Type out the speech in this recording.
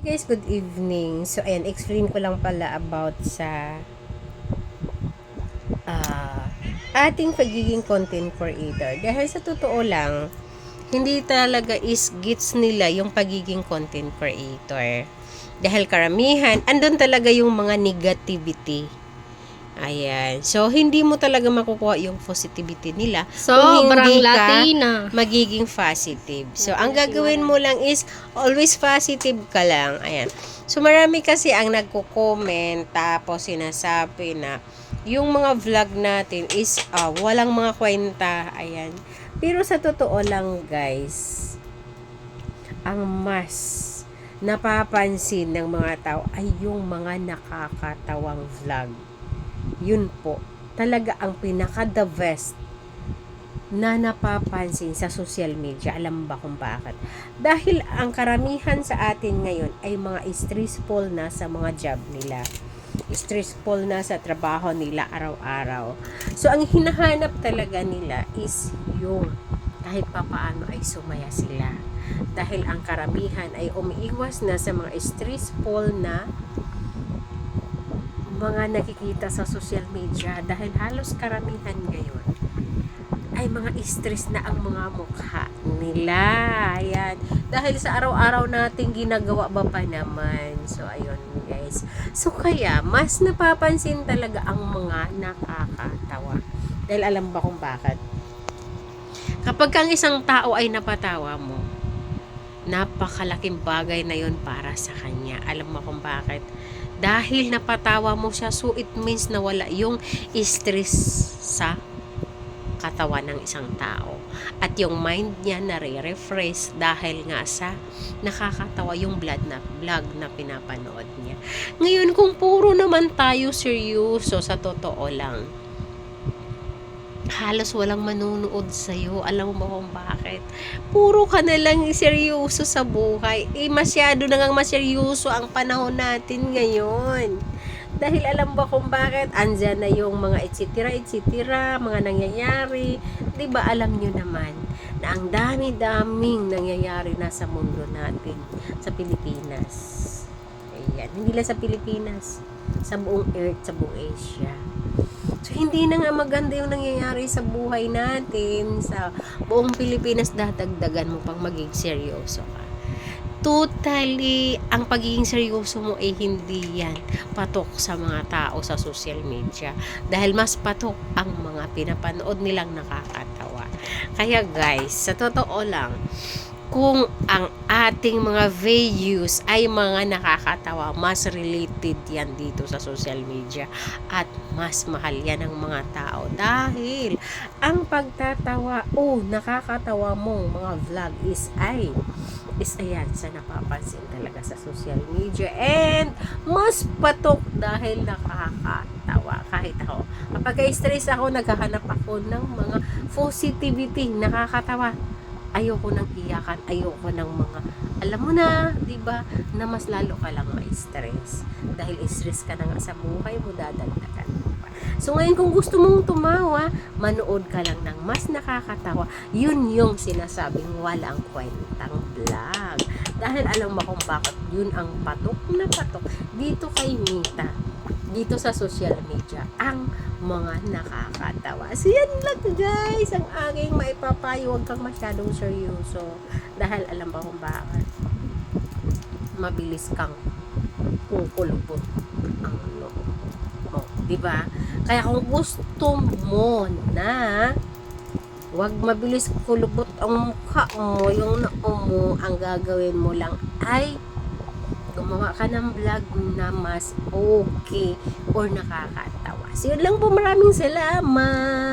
Guys, good evening. So, ayan, explain ko lang pala about sa ating pagiging content creator. Dahil sa totoo lang, hindi talaga is gets nila yung pagiging content creator. Dahil karamihan, andun talaga yung mga negativity. Ayan. So, hindi mo talaga makukuha yung positivity nila kung Sobrang hindi ka Latina. magiging positive. So, ang gagawin mo lang is always positive ka lang. Ayan. So, marami kasi ang nagko-comment tapos sinasabi na yung mga vlog natin is walang mga kwenta. Ayan. Pero sa totoo lang, guys, ang mas napapansin ng mga tao ay yung mga nakakatawang vlog. Yun po, talaga ang pinaka-the best na napapansin sa social media. Alam ba kung bakit? Dahil ang karamihan sa atin ngayon ay mga stressful na sa mga job nila. Stressful na sa trabaho nila araw-araw. So, ang hinahanap talaga nila is yung kahit papaano ay sumaya sila. Dahil ang karamihan ay umiiwas na sa mga stressful na mga nakikita sa social media dahil halos karamihan ngayon ay mga stress na ang mga mukha nila. Ayan. Dahil sa araw-araw nating ginagawa ba pa naman. So, ayun guys. So, kaya mas napapansin talaga ang mga nakakatawa. Dahil alam ba kung bakit? Kapag ang isang tao ay napatawa mo, napakalaking bagay na yon para sa kanya. Alam mo kung bakit? Dahil napatawa mo siya, so it means na wala yung stress sa katawan ng isang tao. At yung mind niya nare-refresh dahil nga sa nakakatawa yung vlog na pinapanood niya. Ngayon, kung puro naman tayo seryoso, sa totoo lang, halos walang manunood sa'yo. Alam mo kung bakit? Puro ka na lang seryoso sa buhay. Masyado na ngang maseryoso ang panahon natin ngayon. Dahil alam ba kung bakit? Andyan na yung mga etc. mga nangyayari. Diba alam nyo naman na ang dami-daming nangyayari na sa mundo natin sa Pilipinas. Ayan. Hindi lang sa Pilipinas. Sa buong Earth, sa buong Asia. So, hindi na nga maganda yung nangyayari sa buhay natin, sa buong Pilipinas, dadagdagan mo pang maging seryoso ka. Totally, ang pagiging seryoso mo ay hindi yan patok sa mga tao sa social media. Dahil mas patok ang mga pinapanood nilang nakakatawa. Kaya guys, sa totoo lang, kung ang ating mga videos ay mga nakakatawa, mas related yan dito sa social media at mas mahal yan ng mga tao dahil ang pagtatawa o nakakatawa mong mga vlog is ayan sa napapansin talaga sa social media and mas patok dahil nakakatawa. Kahit ako, kapag stress ako, naghahanap ako ng mga positivity, nakakatawa. Ayoko nang iyakan, ayoko ng mga, alam mo na, di ba, na mas lalo ka lang ma-stress. Dahil stress ka na nga sa buhay mo, dadagdagan mo pa. So ngayon, kung gusto mong tumawa, manood ka lang ng mas nakakatawa. Yun yung sinasabing walang kwentang vlog. Dahil alam mo kung bakit yun ang patok na patok dito kay Mita, dito sa social media, ang mga nakakatawa. So, yan lang guys, ang aking maipapayo. Huwag kang masyadong seryoso. Dahil alam ba kung bakit? Mabilis kang kukulupot ang loob mo. Diba? Kaya kung gusto mo na wag mabilis kulubot ang mukha mo, yung noo mo, ang gagawin mo lang ay gumawa ka ng vlog na mas okay or nakakatawa. So, yun lang po. Maraming salamat.